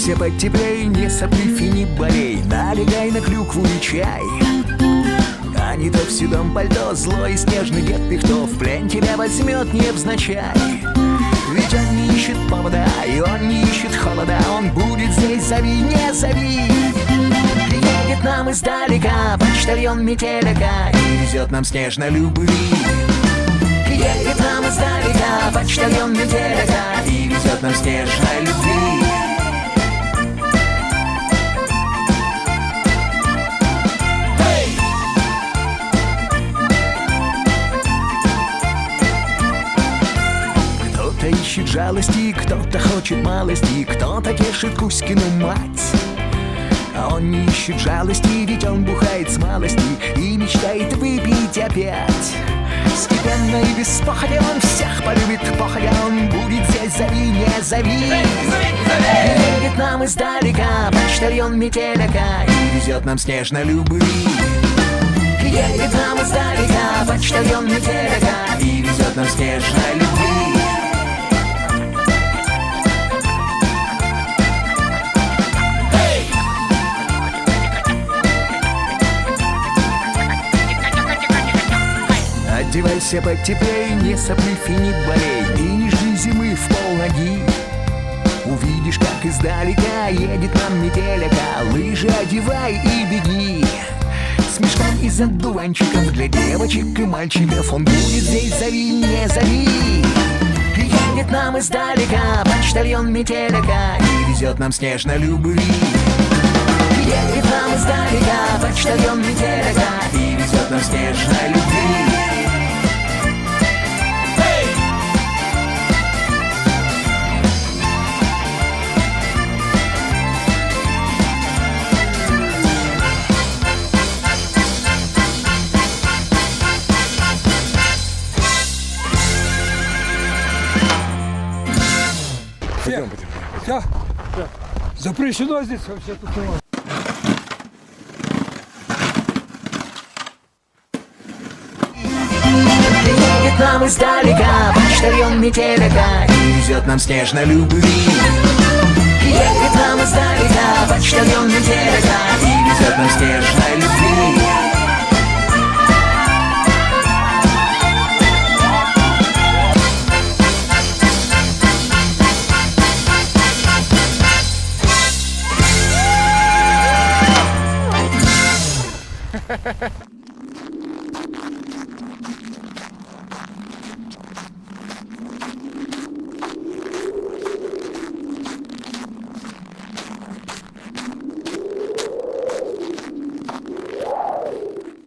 Одевайся потеплей, не сопливь и не болей, налегай на клюкву и чай. А не то в седом пальто злой и снежный дед Пихтов в плен тебя возьмет невзначай. Ведь он не ищет повода, и он не ищет холода, он будет здесь, зови, не зови. Едет нам издалека почтальон МЕТЕЛЬ-АКА и везет нам снежно любви. Едет нам издалека почтальон МЕТЕЛЬ-АКА и везет нам снежно любви. Кто-то ищет жалости, кто-то хочет малости, кто-то тешит Кузькину мать. А он не ищет жалости, ведь он бухает с малости и мечтает выпить опять. Степенно и без походя он всех полюбит, походя он будет здесь, зови, не зови. Едет нам издалека почтальон МЕТЕЛЬ-АКА и везет нам снежно любви. Едет нам издалека почтальон МЕТЕЛЬ-АКА и везет нам снежно любви. Одевайся потеплей, не сопливь и не болей, и не жди зимы в полноги. Увидишь, как издалека едет нам МЕТЕЛЬ-АКА, лыжи одевай и беги. С мешком из одуванчиков для девочек и мальчиков он будет здесь, зови, не зови. Едет нам издалека почтальон МЕТЕЛЬ-АКА и везет нам снежно любви. Едет нам издалека почтальон МЕТЕЛЬ-АКА и везет нам снежно любви. Все? Запрещено здесь вообще тусовать. Едет нам издалека почтальон МЕТЕЛЬ-АКА и везет нам снежно любви. Едет нам издалека почтальон МЕТЕЛЬ-АКА и везет нам снежно любви. Ha ha ha.